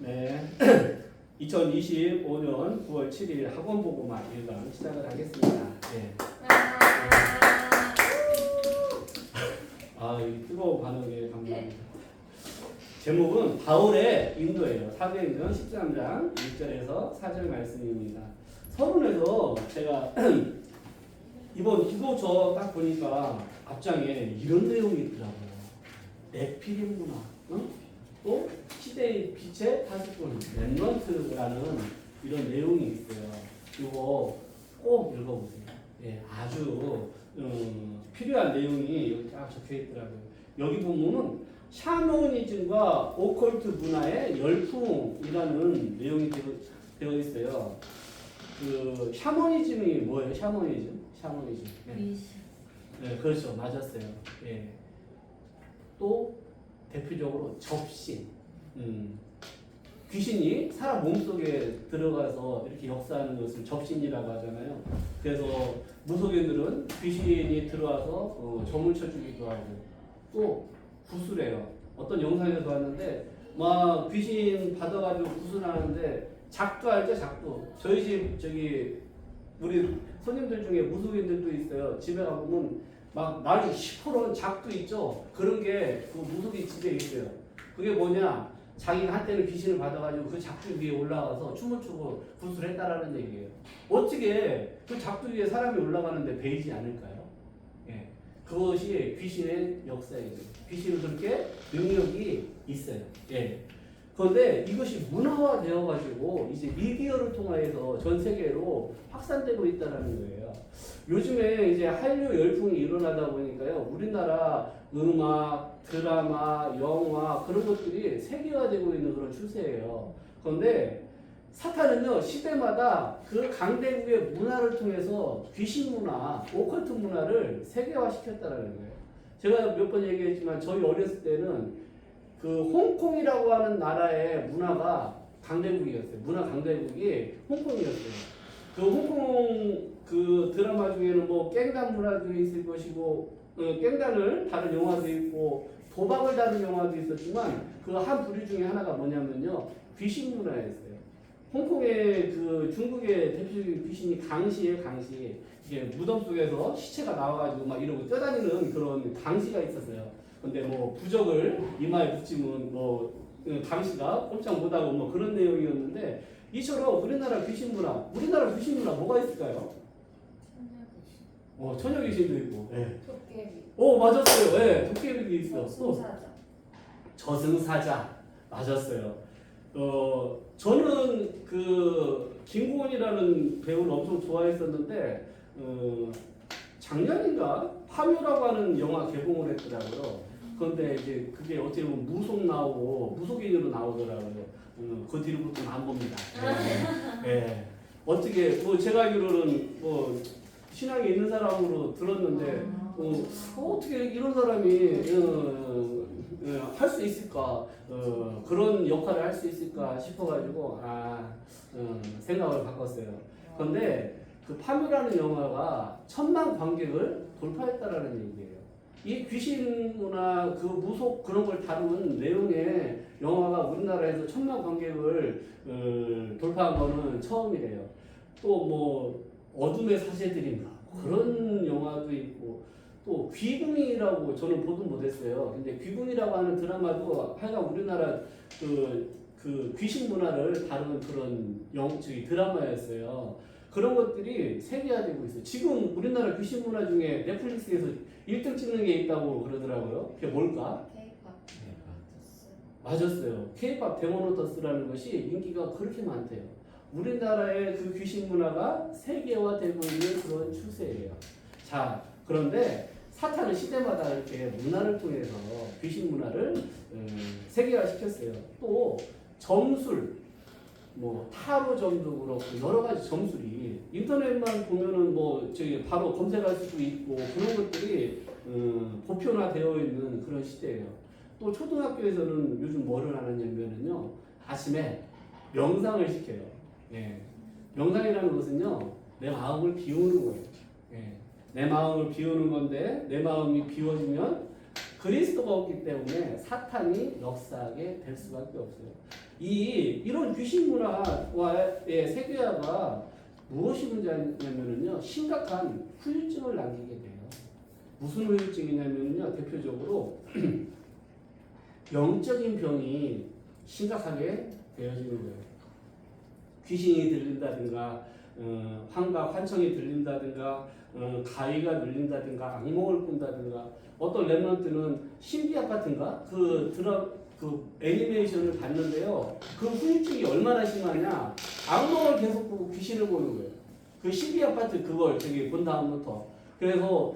네. 2025년 9월 7일 학원 보고만 1강 시작을 하겠습니다. 네. 이 뜨거운 반응에 감사합니다. 제목은 바울의 인도예요. 사도행전 13장 1절에서 4절 말씀입니다. 서론에서 제가 이번 이거 저 딱 보니까 앞장에 이런 내용이 있더라고요. 네피림 문화, 또 시대의 빛의 파수꾼, 렘넌트라는 이런 내용이 있어요. 이거 꼭 읽어보세요. 예, 아주 필요한 내용이 여기 딱 적혀 있더라고요. 여기 보면은 샤머니즘과 오컬트 문화의 열풍이라는 내용이 되어 있어요. 그 샤머니즘이 뭐예요? 샤머니즘? 네, 그렇죠. 맞았어요. 예. 또 대표적으로 접신. 귀신이 사람 몸속에 들어가서 이렇게 역사하는 것을 접신이라고 하잖아요. 그래서 무속인들은 귀신이 들어와서 점을 쳐주기도 하고 또 구슬해요. 어떤 영상에서 봤는데 막 귀신 받아가지고 구슬하는데 작두 알죠? 작두. 저희 집 우리 손님들 중에 무속인들도 있어요. 집에 가보면 막 날이 시퍼런 작두 있죠? 그런 게 그 무속인 집에 있어요. 그게 뭐냐? 자기가 한때는 귀신을 받아가지고 그 작두 위에 올라가서 춤을 추고 구슬했다라는 얘기예요. 어떻게 그 작두 위에 사람이 올라가는데 베이지 않을까요? 예. 그것이 귀신의 역사예요. 귀신은 그렇게 능력이 있어요. 예. 그런데 이것이 문화화되어가지고 이제 미디어를 통해서 전 세계로 확산되고 있다는 거예요. 요즘에 이제 한류 열풍이 일어나다 보니까요, 우리나라 음악, 드라마, 영화 그런 것들이 세계화되고 있는 그런 추세예요. 그런데 사탄은요, 시대마다 그 강대국의 문화를 통해서 귀신 문화, 오컬트 문화를 세계화시켰다는 거예요. 제가 몇 번 얘기했지만 저희 어렸을 때는 그 홍콩이라고 하는 나라의 문화가 강대국이었어요. 문화 강대국이 홍콩이었어요. 그 홍콩 그 드라마 중에는 뭐 깽단 문화도 있을 것이고, 깽단을 다룬 영화도 있고, 도박을 다룬 영화도 있었지만 그 한 부류 중에 하나가 뭐냐면요, 귀신 문화였어요. 홍콩의 그 중국의 대표적인 귀신이 강시예요, 강시. 이게 무덤 속에서 시체가 나와가지고 막 이러고 뛰어다니는 그런 강시가 있었어요. 근데 뭐 부적을 이마에 붙이면 뭐 강시가 꼼짝 못하고 뭐 그런 내용이었는데, 이처럼 우리나라 귀신 문화 뭐가 있을까요? 처녀 귀신도 있고, 네. 도깨비. 맞았어요. 네, 도깨비도 있어. 저승사자. 저승사자 맞았어요. 저는 그 김고은이라는 배우를 엄청 좋아했었는데 작년인가 파묘라고 하는 영화 개봉을 했더라고요. 그런데 이제 그게 어떻게 보면 무속 나오고 무속인으로 나오더라고요. 그 뒤로부터는 안 봅니다. 네. 어떻게 뭐 제가 알기로는 뭐 신앙이 있는 사람으로 들었는데 어떻게 이런 사람이 할 수 있을까, 그런 역할을 할 수 있을까 싶어가지고 생각을 바꿨어요. 그런데 그 파묘라는 영화가 1000만 관객을 돌파했다라는 얘기예요. 이 귀신 문화, 그 무속 그런 걸 다룬 내용의 영화가 우리나라에서 1000만 관객을 돌파한 거는 처음이래요. 또 뭐 어둠의 사제들인가 그런 영화도 있고, 또 귀궁이라고 저는 보도 못했어요. 근데 귀궁이라고 하는 드라마도 하여간 우리나라 그 귀신 문화를 다루는 그런 드라마였어요. 그런 것들이 세계화되고 있어요. 지금 우리나라 귀신 문화 중에 넷플릭스에서 1등 찍는 게 있다고 그러더라고요. 그게 뭘까? K-pop. 맞았어요. K-pop 데모노터스라는 것이 인기가 그렇게 많대요. 우리나라의 그 귀신 문화가 세계화되고 있는 그런 추세예요. 자, 그런데 사탄은 시대마다 이렇게 문화를 통해서 귀신 문화를 세계화시켰어요. 또 점술, 뭐 타로 점도 그렇고 여러 가지 점술이 인터넷만 보면은 뭐 바로 검색할 수도 있고 그런 것들이 보편화되어 있는 그런 시대예요. 또 초등학교에서는 요즘 뭐를 하느냐면요, 아침에 명상을 시켜요. 예. 명상이라는 것은요, 내 마음을 비우는 거예요. 예. 내 마음을 비우는 건데, 내 마음이 비워지면 그리스도가 없기 때문에 사탄이 역사하게 될 수밖에 없어요. 이런 귀신 문화와의 세계화가 무엇이 문제냐면요, 심각한 후유증을 남기게 돼요. 무슨 후유증이냐면요, 대표적으로 영적인 병이 심각하게 되어지는 거예요. 귀신이 들린다든가, 환각, 환청이 들린다든가, 가위가 눌린다든가, 악몽을 꾼다든가, 어떤 랩런트는 신비 아파트인가? 그 애니메이션을 봤는데요. 그 후유증이 얼마나 심하냐? 악몽을 계속 보고 귀신을 보는 거예요. 그 신비 아파트 그걸 되게 본 다음부터. 그래서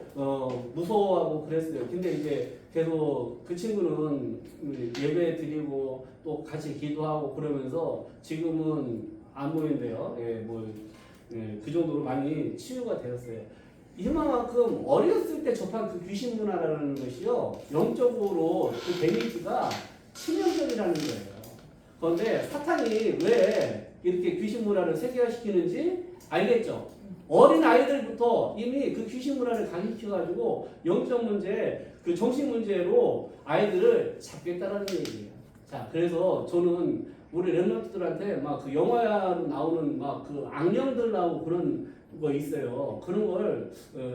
무서워하고 그랬어요. 근데 이제 계속 그 친구는 예배 드리고 또 같이 기도하고 그러면서 지금은 안 보이는데요. 그 정도로 많이 치유가 되었어요. 이만큼 어렸을 때 접한 그 귀신 문화라는 것이요, 영적으로 그 데미지가 치명적이라는 거예요. 그런데 사탄이 왜 이렇게 귀신 문화를 세계화시키는지 알겠죠? 어린 아이들부터 이미 그 귀신 문화를 강의시켜가지고 영적 문제, 그 정신 문제로 아이들을 잡겠다라는 얘기예요. 자, 그래서 저는 우리 랩런트들한테 막 그 영화로 나오는 막 그 악령들 나오고 그런 거 있어요. 그런 걸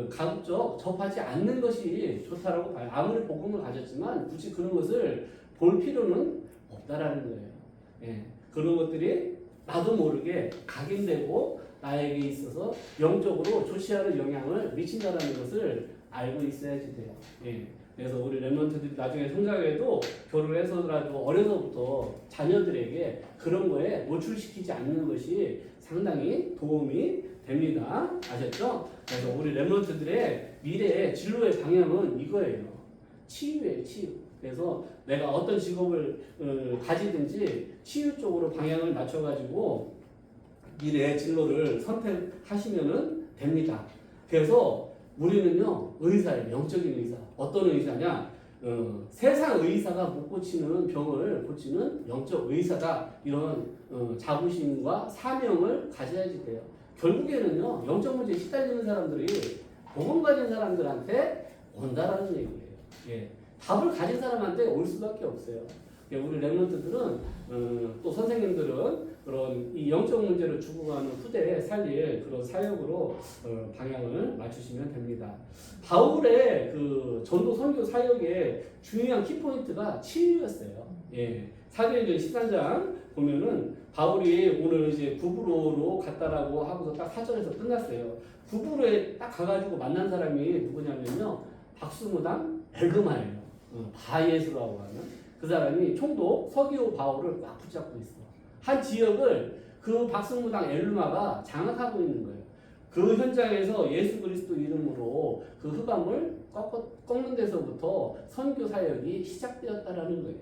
가급적 접하지 않는 것이 좋다라고 봐요. 아무리 복음을 가졌지만 굳이 그런 것을 볼 필요는 없다라는 거예요. 예, 그런 것들이 나도 모르게 각인되고 나에게 있어서 영적으로 좋지 않은 영향을 미친다라는 것을 알고 있어야지 돼요. 예. 그래서 우리 랩런트들이 나중에 성장해도 결혼해서라도 어려서부터 자녀들에게 그런 거에 노출시키지 않는 것이 상당히 도움이 됩니다. 아셨죠? 그래서 우리 랩런트들의 미래의 진로의 방향은 이거예요. 치유예요, 치유. 그래서 내가 어떤 직업을 가지든지 치유 쪽으로 방향을 맞춰가지고 미래의 진로를 선택하시면 됩니다. 그래서 우리는요, 의사예요. 영적인 의사. 어떤 의사냐? 세상 의사가 못 고치는 병을 고치는 영적 의사다. 이런 자부심과 사명을 가져야지 돼요. 결국에는요, 영적 문제에 시달리는 사람들이 복음 가진 사람들한테 온다라는 얘기예요. 예. 답을 가진 사람한테 올 수밖에 없어요. 우리 랩런트들은 또 선생님들은 그런 이 영적 문제를 죽어가는 후대에 살릴 그런 사역으로 방향을 맞추시면 됩니다. 바울의 그 전도 선교 사역의 중요한 키포인트가 치유였어요. 예. 사도행전 13장 보면은 바울이 오늘 이제 구브로로 갔다라고 하고서 딱 사절에서 끝났어요. 구브로에 딱 가가지고 만난 사람이 누구냐면요, 박수무당 엘그마예요. 바예수라고 하는 그 사람이 총독 서기오 바울을 꽉 붙잡고 있어. 한 지역을 그 박수무당 엘르마가 장악하고 있는 거예요. 그 현장에서 예수 그리스도 이름으로 그 흑암을 꺾는 데서부터 선교 사역이 시작되었다라는 거예요.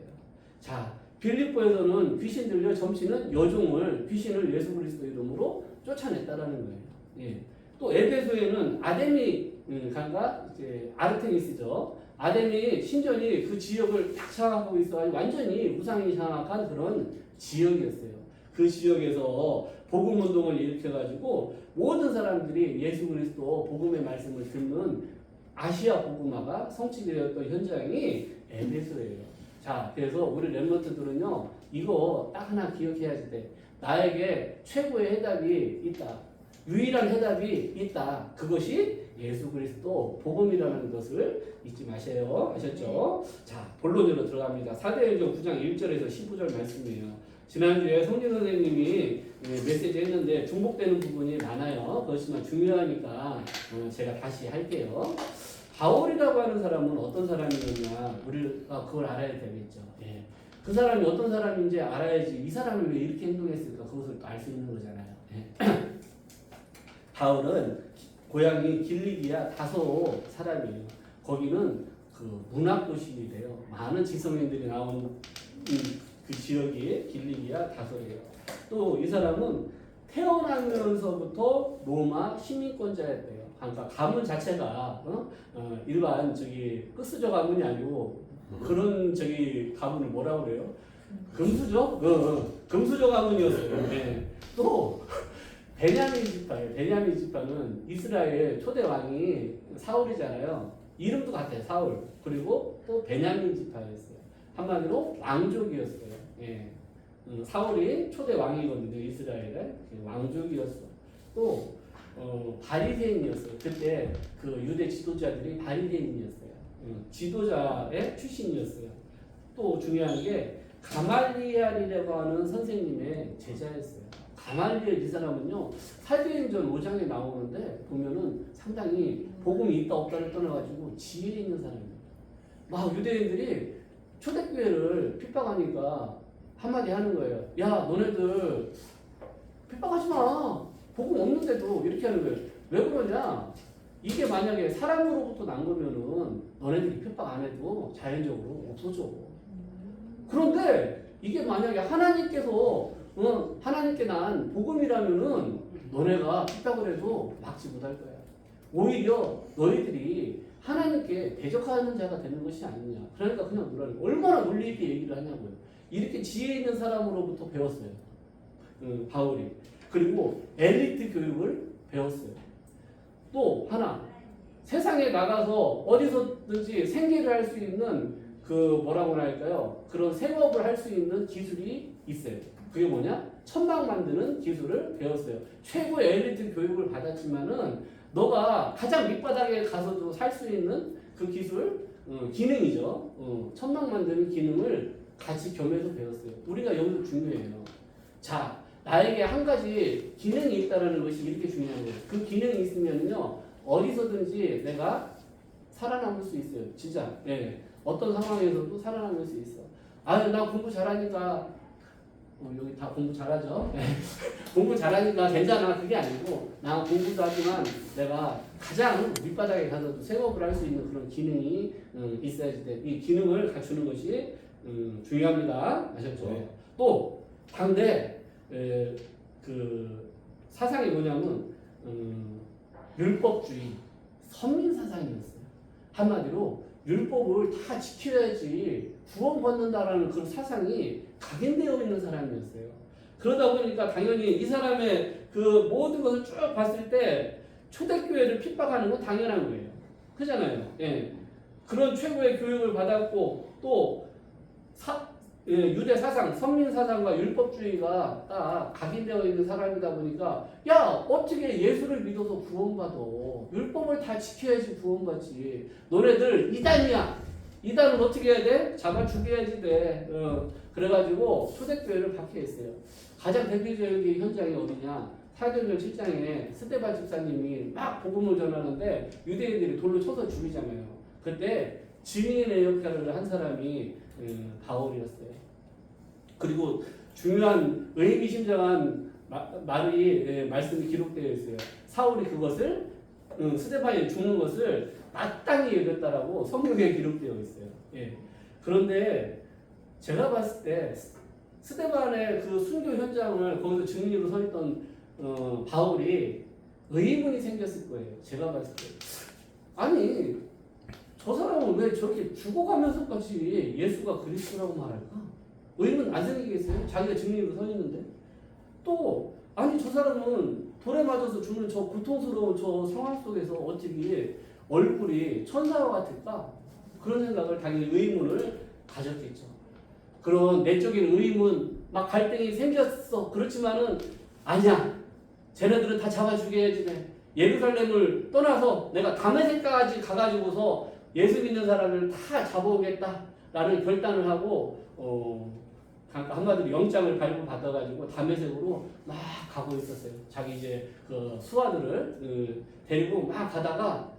자, 빌립보에서는 귀신 들려 점치는 여종을 귀신을 예수 그리스도 이름으로 쫓아냈다라는 거예요. 예. 또 에베소에는 아데미 강과 이제 아르테미스죠. 아데미 신전이 그 지역을 딱 장악하고 있어가지고 완전히 우상이 장악한 그런 지역이었어요. 그 지역에서 복음 운동을 일으켜가지고 모든 사람들이 예수 그리스도 복음의 말씀을 듣는 아시아 복음화가 성취되었던 현장이 에베소예요. 자, 그래서 우리 랩런트들은요, 이거 딱 하나 기억해야지 돼. 나에게 최고의 해답이 있다. 유일한 해답이 있다. 그것이 예수 그리스도 복음이라는 것을 잊지 마세요. 아셨죠? 자, 본론으로 들어갑니다. 사도행전 9장 1절에서 15절 말씀이에요. 지난주에 성진 선생님이 메시지 했는데 중복되는 부분이 많아요. 그렇지만 중요하니까 제가 다시 할게요. 바울이라고 하는 사람은 어떤 사람이었냐, 우리가 그걸 알아야 되겠죠. 예. 그 사람이 어떤 사람인지 알아야지 이 사람이 왜 이렇게 행동했을까 그것을 알 수 있는 거잖아요. 예. 바울은 고향이 길리기아 다소 사람이에요. 거기는 그 문학도시래요. 많은 지성인들이 나오는 그 지역이 길리기아 다소예요. 또 이 사람은 태어나면서부터 로마 시민권자였대요. 그러니까 가문 자체가 일반 끝수저 가문이 아니고 그런 가문을 뭐라고 그래요? 금수저? 금수저 가문이었어요. 네. 또 베냐민 지파예요. 베냐민 지파는 이스라엘 초대 왕이 사울이잖아요. 이름도 같아요. 사울. 그리고 또 베냐민 지파였어요. 한마디로 왕족이었어요. 예. 사울이 초대 왕이거든요. 이스라엘의 왕족이었어. 또 바리새인이었어요. 그때 그 유대 지도자들이 바리새인이었어요. 지도자의 출신이었어요. 또 중요한 게 가말리엘이라고 하는 선생님의 제자였어요. 가말리엘 이 사람은요 사도행전 5장에 나오는데 보면은 상당히 복음이 있다 없다를 떠나가지고 지혜 있는 사람이에요. 막 유대인들이 초대교회를 핍박하니까 한마디 하는 거예요. 야 너네들 핍박하지 마. 복음 없는데도 이렇게 하는 거예요. 왜 그러냐? 이게 만약에 사람으로부터 난 거면은 너네들이 핍박 안 해도 자연적으로 없어져. 그런데 이게 만약에 하나님께서 하나님께 난 복음이라면은 너네가 핍박을 해도 막지 못할 거야. 오히려 너희들이 하나님께 대적하는 자가 되는 것이 아니냐. 그러니까 그냥 놀라는 얼마나 논리 있게 얘기를 하냐고요. 이렇게 지혜 있는 사람으로부터 배웠어요. 바울이. 그리고 엘리트 교육을 배웠어요. 또 하나 세상에 나가서 어디서든지 생계를 할 수 있는 그 뭐라고 할까요? 그런 생업을 할 수 있는 기술이 있어요. 그게 뭐냐? 천막 만드는 기술을 배웠어요. 최고의 엘리트 교육을 받았지만은 너가 가장 밑바닥에 가서도 살 수 있는 그 기술, 기능이죠. 천막 만드는 기능을 같이 겸해서 배웠어요. 우리가 여기서 중요해요. 자, 나에게 한 가지 기능이 있다는 것이 이렇게 중요한 거예요. 그 기능이 있으면요 어디서든지 내가 살아남을 수 있어요. 진짜. 예. 어떤 상황에서도 살아남을 수 있어. 나 공부 잘하니까 여기 다 공부 잘하죠. 공부 잘하니까 괜찮아. 그게 아니고 나 공부도 하지만 내가 가장 밑바닥에 가서도 생업을 할 수 있는 그런 기능이 있어야지 돼. 이 기능을 갖추는 것이 중요합니다. 아셨죠? 네. 또 반대 그 사상이 뭐냐면 율법주의, 선민 사상이었어요. 한마디로 율법을 다 지켜야지 구원받는다라는 그런 사상이 각인되어 있는 사람이었어요. 그러다 보니까 당연히 이 사람의 그 모든 것을 쭉 봤을 때 초대교회를 핍박하는 건 당연한 거예요. 그잖아요. 예. 그런 최고의 교육을 받았고 또 유대 사상, 선민 사상과 율법주의가 딱 각인되어 있는 사람이다 보니까 야 어떻게 예수를 믿어서 구원받아? 율법을 다 지켜야지 구원받지. 너네들 이단이야. 이단은 어떻게 해야 돼? 잡아 죽여야지 돼. 그래가지고 초대교회를 박해했어요. 가장 대표적인 현장이 어디냐? 사도행전 7장에 스데반 집사님이 막 복음을 전하는데 유대인들이 돌로 쳐서 죽이잖아요. 그때 증인의 역할을 한 사람이 바울이었어요. 그리고 중요한 의미심장한 말씀이 기록되어 있어요. 사울이 그것을 스데반이 죽는 것을 마땅히 여겼다라고 성경에 기록되어 있어요. 예. 그런데 제가 봤을 때 스데반의 그 순교 현장을 거기서 증인으로 서 있던 바울이 의문이 생겼을 거예요. 제가 봤을 때 아니 저 사람은 왜 저렇게 죽어가면서까지 예수가 그리스도라고 말할까? 의문 안 생기겠어요? 자기가 증인으로 서 있는데 또 아니 저 사람은 돌에 맞아서 죽는 저 고통스러운 저 상황 속에서 어떻게 얼굴이 천사와 같을까? 그런 생각을 당연히 의문을 가졌겠죠. 그런 내적인 의문 막 갈등이 생겼어. 그렇지만은 아니야. 쟤네들은 다 잡아 죽여야지 돼. 예루살렘을 떠나서 내가 다메섹까지 가가지고서 예수 믿는 사람을 다 잡아오겠다라는 결단을 하고 한마디로 영장을 발부받아가지고 다메섹으로 막 가고 있었어요. 자기 이제 그 수하들을 데리고 막 가다가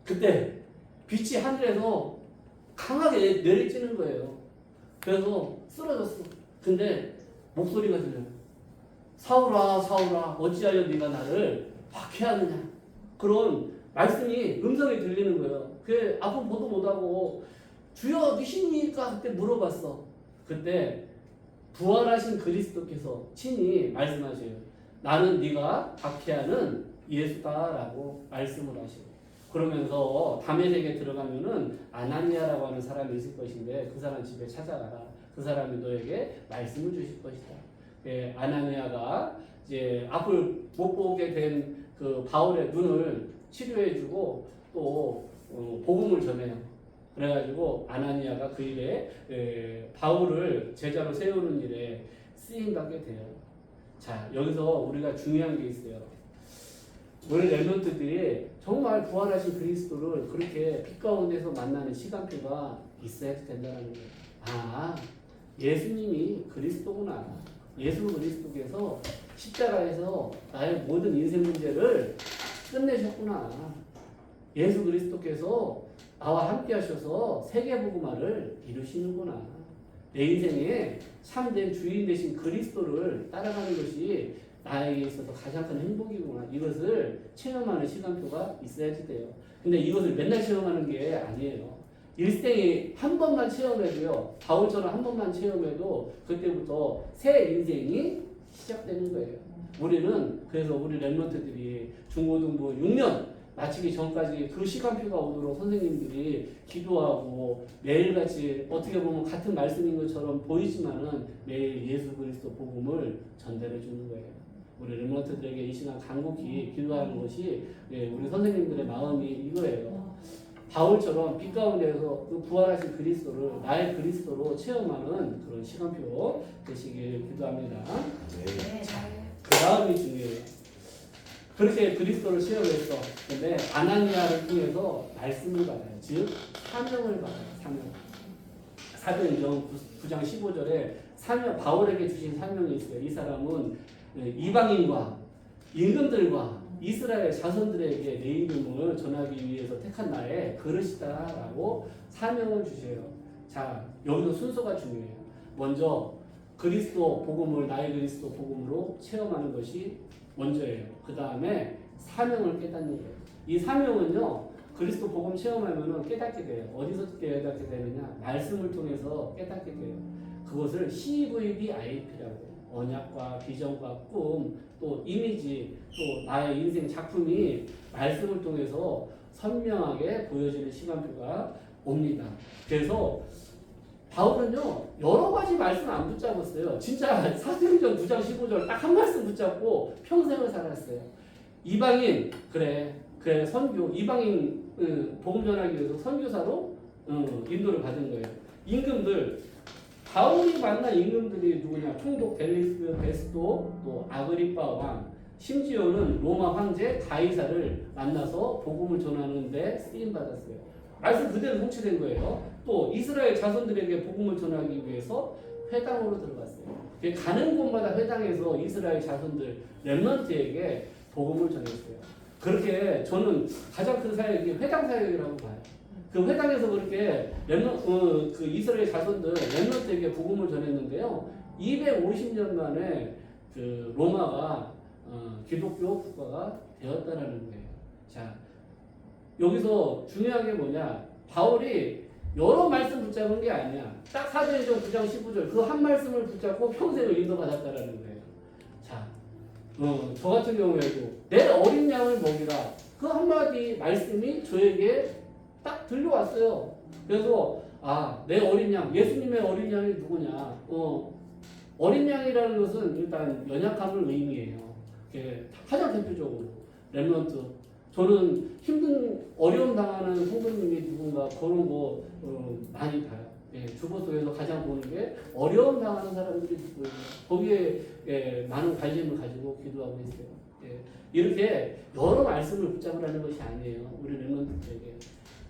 그때 빛이 하늘에서 강하게 내리쬐는 거예요. 그래서 쓰러졌어. 근데 목소리가 들려요. 사울아 사울아 어찌하여 네가 나를 박해하느냐. 그런 말씀이 음성이 들리는 거예요. 그 아픈 보도 못하고 주여 계십니까? 그때 물어봤어. 그때 부활하신 그리스도께서 친히 말씀하셔요. 나는 네가 박해하는 예수다라고 말씀을 하셔요. 그러면서 다메섹에 들어가면은 아나니아라고 하는 사람이 있을 것인데 그 사람 집에 찾아가라. 그 사람이 너에게 말씀을 주실 것이다. 예, 아나니아가 이제 앞을 못 보게 된 그 바울의 눈을 치료해주고 또 복음을 전해요. 그래가지고 아나니아가 그 일에 바울을 제자로 세우는 일에 쓰임받게 돼요. 자, 여기서 우리가 중요한 게 있어요. 우리 렘넌트들이 정말 부활하신 그리스도를 그렇게 빛 가운데서 만나는 시간표가 있어야 된다는 거예요. 아, 예수님이 그리스도구나. 예수 그리스도께서 십자가에서 나의 모든 인생 문제를 끝내셨구나. 예수 그리스도께서 나와 함께 하셔서 세계복음화를 이루시는구나. 내 인생에 참된 주인 되신 그리스도를 따라가는 것이 나에게 있어서 가장 큰 행복이구나. 이것을 체험하는 시간표가 있어야지 돼요. 근데 이것을 맨날 체험하는 게 아니에요. 일생에 한 번만 체험해도요, 바울처럼 한 번만 체험해도 그때부터 새 인생이 시작되는 거예요. 우리는 그래서 우리 렘넌트들이 중고등부 6년 마치기 전까지 그 시간표가 오도록 선생님들이 기도하고 매일같이 어떻게 보면 같은 말씀인 것처럼 보이지만은 매일 예수 그리스도 복음을 전달해 주는 거예요. 우리 렘넌트들에게 이 시간 간곡히 기도하는 것이 우리 선생님들의 마음이 이거예요. 바울처럼 빛 가운데서 그 부활하신 그리스도를 나의 그리스도로 체험하는 그런 시간표 되시길 기도합니다. 네. 그 다음이 중요해요. 그렇게 그리스도를 체험했어. 근데 아나니아를 통해서 말씀을 받아요. 즉 사명을 받아요. 사명. 사도행전 9장 15절에 사명, 바울에게 주신 사명이 있어요. 이 사람은 이방인과 임금들과 이스라엘 자손들에게 내 이름을 전하기 위해서 택한 나의 그릇이다라고 사명을 주세요. 자, 여기서 순서가 중요해요. 먼저 그리스도 복음을 나의 그리스도 복음으로 체험하는 것이 먼저예요. 그 다음에 사명을 깨닫는 거예요. 이 사명은요, 그리스도 복음 체험하면 깨닫게 돼요. 어디서 깨닫게 되느냐? 말씀을 통해서 깨닫게 돼요. 그것을 CVBIP라고 해요. 언약과 비전과 꿈, 또 이미지, 또 나의 인생 작품이 말씀을 통해서 선명하게 보여지는 시간표가 옵니다. 그래서 바울은요, 여러 가지 말씀 안 붙잡았어요. 진짜 사도행전 9장 15절 딱 한 말씀 붙잡고 평생을 살았어요. 이방인, 그래 선교, 이방인 복음 전하기 위해서 선교사로 인도를 받은 거예요. 임금들, 바울이 만난 임금들이 누구냐? 총독 벨리스 베스도, 또 아그리파 왕, 심지어는 로마 황제 가이사를 만나서 복음을 전하는 데 쓰임 받았어요. 말씀 그대로 성취된 거예요. 또 이스라엘 자손들에게 복음을 전하기 위해서 회당으로 들어갔어요. 가는 곳마다 회당에서 이스라엘 자손들 렘넌트에게 복음을 전했어요. 그렇게 저는 가장 큰 사역이 회당 사역이라고 봐요. 그 회당에서 그렇게 그 이스라엘 자손들 렘넌트에게 복음을 전했는데요. 250년 만에 그 로마가 기독교 국가가 되었다라는 거예요. 자, 여기서 중요한 게 뭐냐? 바울이 여러 말씀 붙잡은 게 아니야. 딱 사도행전 9장 15절 그 한 말씀을 붙잡고 평생을 인도받았다라는 거예요. 자, 저 같은 경우에도 내 어린 양을 먹이라 그 한마디 말씀이 저에게 딱 들려왔어요. 그래서 내 어린 양, 예수님의 어린 양이 누구냐? 어린 양이라는 것은 일단 연약함을 의미해요. 가장 대표적으로 렘넌트. 저는 어려움 당하는 성도님이 누군가 그런 거 많이 봐요. 주보 속에서 가장 보는 게 어려움 당하는 사람들이 누구예요. 거기에 많은 관심을 가지고 기도하고 있어요. 이렇게 여러 말씀을 붙잡으라는 것이 아니에요. 우리 렘넌트들에게.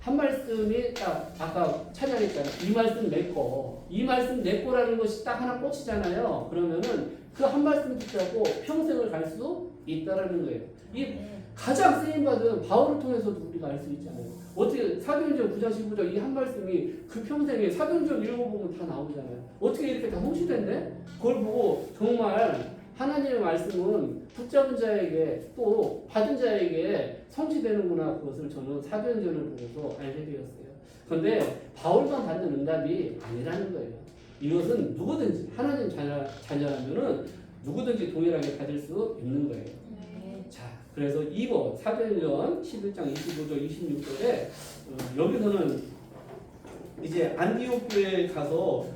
한 말씀이 딱 아까 찬양했잖아요. 이 말씀 내 거. 이 말씀 내 거라는 것이 딱 하나 꽂히잖아요. 그러면은 그 한 말씀 붙잡고 평생을 갈 수 있다라는 거예요. 이 가장 쓰임받은 바울을 통해서도 우리가 알 수 있잖아요. 어떻게 사도행전 9장 15절 이 한 말씀이 그 평생에 사도행전 읽어보면 다 나오잖아요. 어떻게 이렇게 다 성취됐네? 그걸 보고 정말 하나님의 말씀은 붙잡은 자에게 또 받은 자에게 성취되는구나. 그것을 저는 사도행전을 보고서 알게 되었어요. 그런데 바울만 받는 응답이 아니라는 거예요. 이것은 누구든지 하나님 자녀라면은 누구든지 동일하게 받을 수 있는 거예요. 자, 그래서 2번 사도행전 11장 25절 26절에 여기서는 이제 안디옥 교회에 가서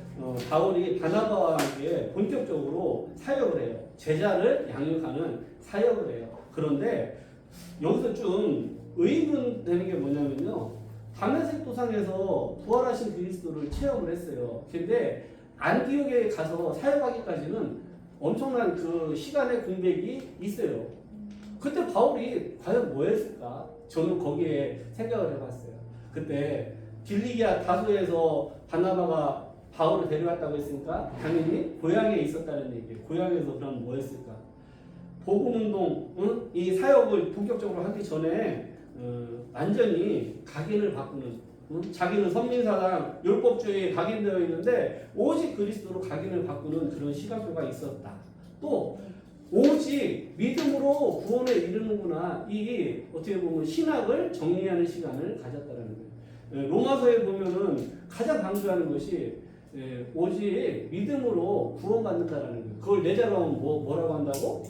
바울이 바나바와 함께 본격적으로 사역을 해요. 제자를 양육하는 사역을 해요. 그런데 여기서 좀 의문되는 게 뭐냐면요. 다메섹 도상에서 부활하신 그리스도를 체험을 했어요. 근데 안디옥에 가서 사역하기까지는 엄청난 그 시간의 공백이 있어요. 그때 바울이 과연 뭐 했을까? 저는 거기에 생각을 해봤어요. 그때 빌리기아 다소에서 바나바가 바울을 데려갔다고 했으니까 당연히 고향에 있었다는 얘기예요. 고향에서 그럼 뭐 했을까? 복음운동, 응? 이 사역을 본격적으로 하기 전에 완전히 각인을 바꾸는, 응? 자기는 선민사상 율법주의에 각인되어 있는데 오직 그리스도로 각인을 바꾸는 그런 시간표가 있었다. 또 오직 믿음으로 구원에 이르는구나. 이 어떻게 보면 신학을 정리하는 시간을 가졌다는 거예요. 로마서에 보면은 가장 강조하는 것이 오직 믿음으로 구원받는다라는 거예요. 그걸 내자로 하면 뭐라고 한다고?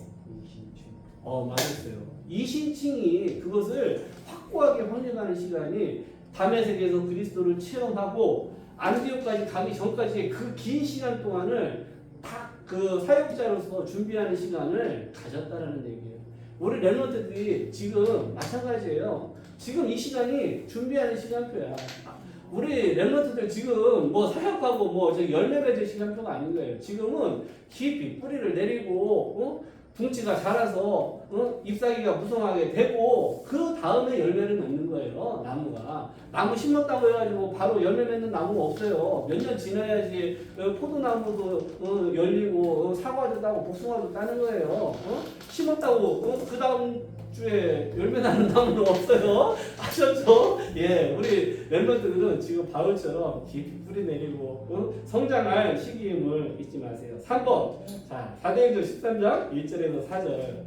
맞았어요. 이신칭이 그것을 확고하게 확립하는 시간이 담의 세계에서 그리스도를 체험하고 안디옥까지 가기 전까지의 그 긴 시간 동안을 다 그 사역자로서 준비하는 시간을 가졌다라는 얘기예요. 우리 랩런트들이 지금 마찬가지예요. 지금 이 시간이 준비하는 시간표야. 우리 랩런트들 지금 뭐 사역하고 뭐 열매 맺을 시간표가 아닌 거예요. 지금은 깊이 뿌리를 내리고 둥치가 자라서 잎사귀가 무성하게 되고 그 다음에 열매를 맺는 거예요. 나무가. 나무 심었다고 해가지고 바로 열매 맺는 나무가 없어요. 몇 년 지나야지 포도나무도 열리고 사과도 따고 복숭아도 따는 거예요. 심었다고 그 다음 주에 열매 나는 나무는 없어요. 아셨죠? 예, 우리 멤버들은 지금 바울처럼 깊이 뿌리 내리고 성장할 시기임을 잊지 마세요. 3번. 자, 사도행전 13장 1절에서 4절.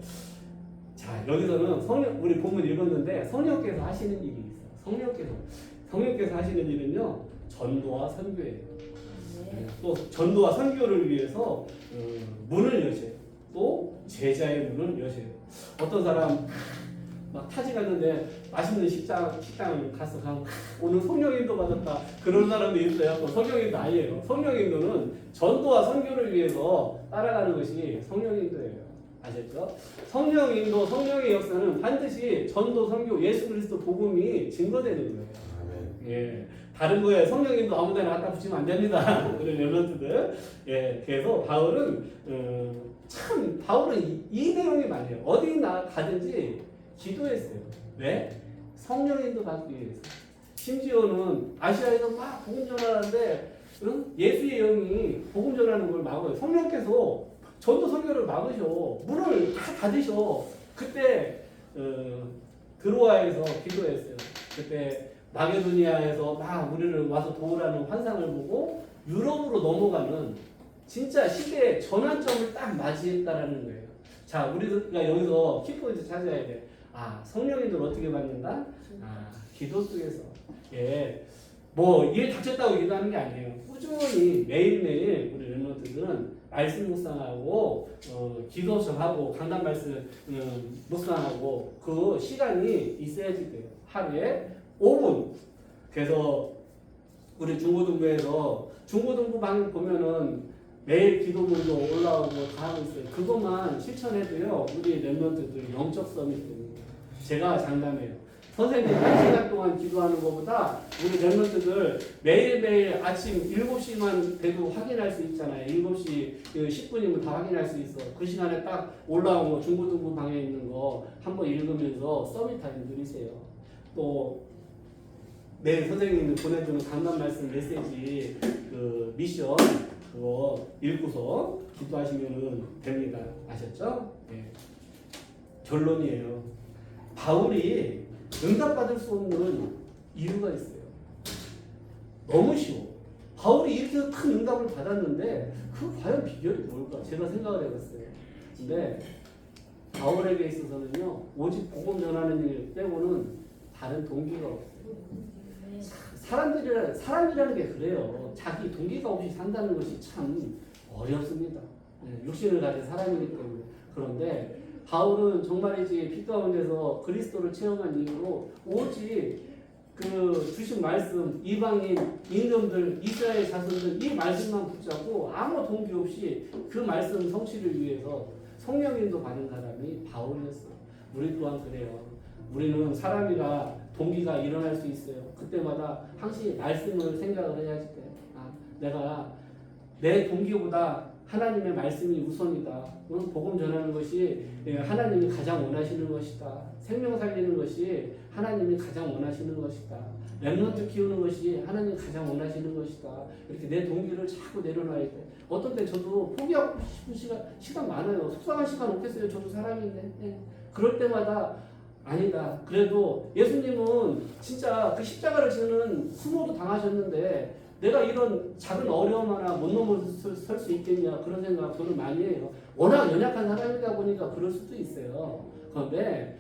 자, 여기서는 우리 본문 읽었는데 성령께서 하시는 일이 있어요. 성령께서 하시는 일은요, 전도와 선교예요. 또 전도와 선교를 위해서 문을 여셔요. 또 제자의 문을 여셔요. 어떤 사람 막 타지 갔는데 맛있는 식당을 가서 오늘 성령인도 받았다. 그런 사람도 있어요. 또 성령인도 아니에요. 성령인도는 전도와 선교를 위해서 따라가는 것이 성령인도예요. 아셨죠? 성령인도, 성령의 역사는 반드시 전도, 선교, 예수 그리스도 복음이 증거되는 거예요. 예, 다른 거에 성령님도 아무데나 갖다 붙이면 안 됩니다. 우리 랩런트들. 예, 그래서 바울은 바울은 이 내용이 많아요. 어디나 가든지 기도했어요. 왜? 성령님도 받기 위해서. 심지어는 아시아에서 막 복음 전하는데 예수의 영이 복음 전하는 걸 막아요. 성령께서 전도 선교를 막으셔. 문을 다 닫으셔. 그때 드로아에서 기도했어요. 그때 마게도니아에서 막 우리를 와서 도우라는 환상을 보고 유럽으로 넘어가는 진짜 시대의 전환점을 딱 맞이했다라는 거예요. 자, 우리가 여기서 키포인트 찾아야 돼. 성령님들 어떻게 받는다? 기도 속에서. 예, 뭐 일 닥쳤다고 기도하는 게 아니에요. 꾸준히 매일매일 우리 랩런트들은 말씀 묵상하고 기도 좀 하고 강단 말씀 묵상하고 그 시간이 있어야지 돼요. 하루에 5분. 그래서 우리 중고등부에서 중고등부 방 보면은 매일 기도문도 올라오고 다 하고 있어요. 그것만 실천해도요, 우리 랩런트들 영적 썸이 됩니다. 제가 장담해요. 선생님이 1시간 동안 기도하는 것보다 우리 랩런트들 매일매일 아침 7시만 돼도 확인할 수 있잖아요. 7시 10분이면 다 확인할 수 있어. 그 시간에 딱 올라온 거 중고등부 방에 있는 거 한번 읽으면서 서밋 타임 누리세요. 또 매일 선생님이 보내주는 강단 말씀 메시지 그 미션 그거 읽고서 기도하시면 됩니다. 아셨죠? 네. 결론이에요. 바울이 응답받을 수 없는 이유가 있어요. 너무 쉬워. 바울이 이렇게 큰 응답을 받았는데 그 과연 비결이 뭘까? 제가 생각을 해봤어요. 근데 바울에게 있어서는요, 오직 복음 전하는 일 빼고는 다른 동기가 없어요. 사람이라는 게 그래요. 자기 동기가 없이 산다는 것이 참 어렵습니다. 육신을 가진 사람이기 때문에. 그런데 바울은 정말이지 빛 가운데서 그리스도를 체험한 이유로 오직 그 주신 말씀, 이방인, 임금들, 이스라엘 자손들 이 말씀만 붙잡고 아무 동기 없이 그 말씀 성취를 위해서 성령님도 받은 사람이 바울이었어요. 우리 또한 그래요. 우리는 사람이라 동기가 일어날 수 있어요. 그때마다 항상 말씀을 생각을 해야지 돼. 내가 내 동기보다 하나님의 말씀이 우선이다. 복음 전하는 것이 하나님이 가장 원하시는 것이다. 생명 살리는 것이 하나님이 가장 원하시는 것이다. 렘넌트 키우는 것이 하나님이 가장 원하시는 것이다. 이렇게 내 동기를 자꾸 내려놔야 돼. 어떤 때 저도 포기하고 싶은 시간 많아요. 속상한 시간 없겠어요. 저도 사람인데. 그럴 때마다 아니다. 그래도 예수님은 진짜 그 십자가를 지는 수모도 당하셨는데 내가 이런 작은 어려움 하나 못 넘어설 수 있겠냐 그런 생각 저는 많이 해요. 워낙 연약한 사람이다 보니까 그럴 수도 있어요. 그런데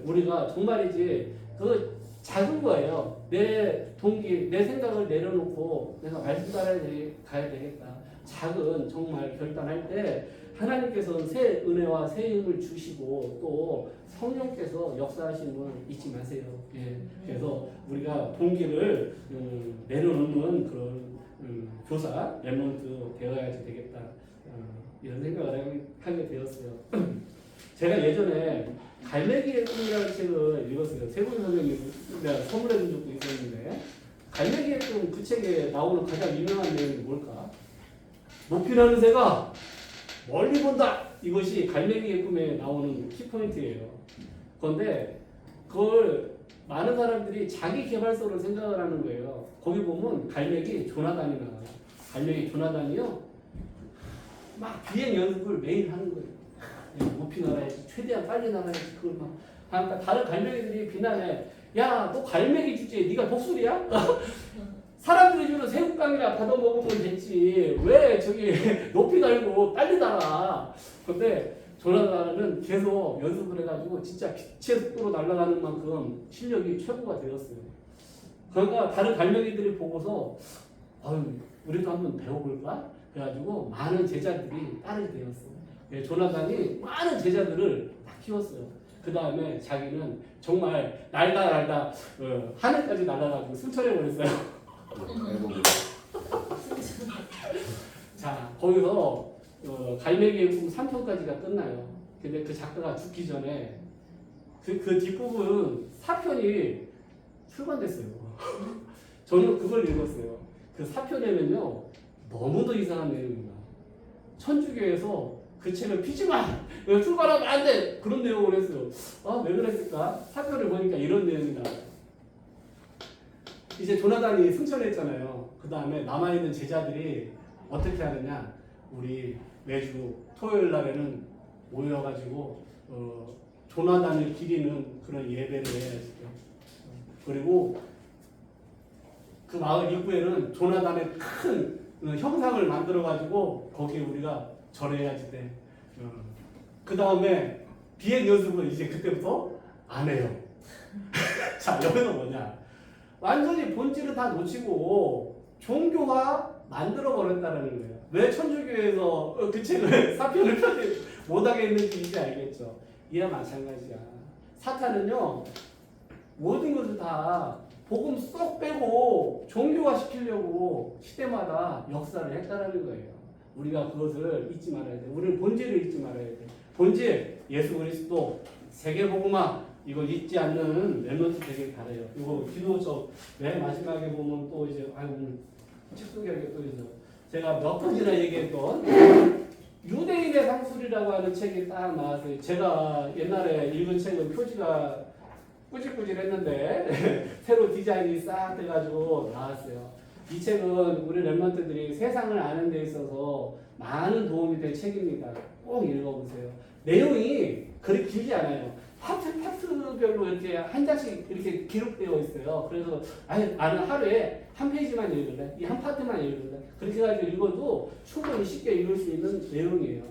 우리가 정말이지 그 작은 거예요. 내 동기, 내 생각을 내려놓고 내가 말씀 따라 가야 되겠다. 작은 정말 결단할 때 하나님께서는 새 은혜와 새 힘을 주시고 또 성령께서 역사하심을 잊지 마세요. 그래서 우리가 동기를 내려놓는 그런 교사, 렘넌트 되어야지 되겠다. 이런 생각을 하게 되었어요. 제가 예전에 갈매기의 꿈이라는 책을 읽었어요. 세군 선생님이 내가 선물해 준 적도 있었는데 갈매기의 꿈 그 책에 나오는 가장 유명한 내용이 뭘까? 높이 나는 새가 멀리 본다. 이것이 갈매기의 꿈에 나오는 키포인트예요. 그런데 그걸 많은 사람들이 자기 개발서로 생각을 하는 거예요. 거기 보면 갈매기 조나단이 나와요. 갈매기 조나단이요. 막 비행 연습을 매일 하는 거예요. 높이 날아야지, 최대한 빨리 날아야지. 그걸 막. 그러니까 다른 갈매기들이 비난해. 야, 너 갈매기 주제에 네가 독수리야? 사람들이 주는 새우깡이나 받아 먹으면 됐지. 왜 저기 높이 날고 빨리 날아? 근데 조나단은 계속 연습을 해가지고 진짜 빛의 속도로 날아가는 만큼 실력이 최고가 되었어요. 그러니까 다른 갈매기들이 보고서 아유, 우리도 한번 배워볼까? 그래가지고 많은 제자들이 따르게 되었어요. 조나단이 많은 제자들을 다 키웠어요. 그 다음에 자기는 정말 날다 하늘까지 날아가지고 승천해버렸어요. 자, 거기서 갈매기의 꿈 3편까지가 끝나요. 근데 그 작가가 죽기 전에 그 뒷부분 4편이 출간됐어요. 저는 그걸 읽었어요. 그 4편에는요 너무도 이상한 내용입니다. 천주교에서 그 책을 피지 마! 출간하면 안 돼! 그런 내용을 했어요. 왜 그랬을까? 4편을 보니까 이런 내용이 나와요. 이제 조나단이 승천했잖아요. 그 다음에 남아있는 제자들이 어떻게 하느냐. 우리 매주 토요일 날에는 모여가지고 조나단을 기리는 그런 예배를 해야죠. 그리고 그 마을 입구에는 조나단의 큰 형상을 만들어가지고 거기에 우리가 절해야지 돼. 그 다음에 비행 연습을 이제 그때부터 안 해요. 자, 여기는 뭐냐. 완전히 본질을 다 놓치고 종교가 만들어버렸다는 거예요. 왜 천주교에서 그 책을 사편을 펴지 못하게 했는지 이제 알겠죠. 이와 마찬가지야. 사탄은요 모든 것을 다 복음 쏙 빼고 종교화 시키려고 시대마다 역사를 했다는 거예요. 우리가 그것을 잊지 말아야 돼. 우리는 본질을 잊지 말아야 돼. 본질 예수 그리스도 세계복음화 이걸 잊지 않는 렘넌트 되길 바라요. 이거 기도서 맨 마지막에 보면 또 이제 책 소개하게 또 있어. 제가 몇 번이나 얘기했던 유대인의 상술이라고 하는 책이 딱 나왔어요. 제가 옛날에 읽은 책은 표지가 꾸질꾸질했는데 새로 디자인이 싹 돼가지고 나왔어요. 이 책은 우리 렘넌트들이 세상을 아는 데 있어서 많은 도움이 될 책입니다. 꼭 읽어보세요. 내용이 그렇게 길지 않아요. 파트별로 이렇게 한 장씩 이렇게 기록되어 있어요. 그래서 나는 하루에 한 페이지만 읽을래. 이 한 파트만 읽을래. 그렇게 해가지고 읽어도 충분히 쉽게 읽을 수 있는 내용이에요.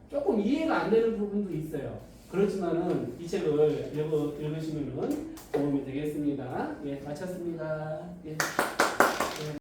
조금 이해가 안 되는 부분도 있어요. 그렇지만은 이 책을 읽으시면은 도움이 되겠습니다. 예, 마쳤습니다. 예.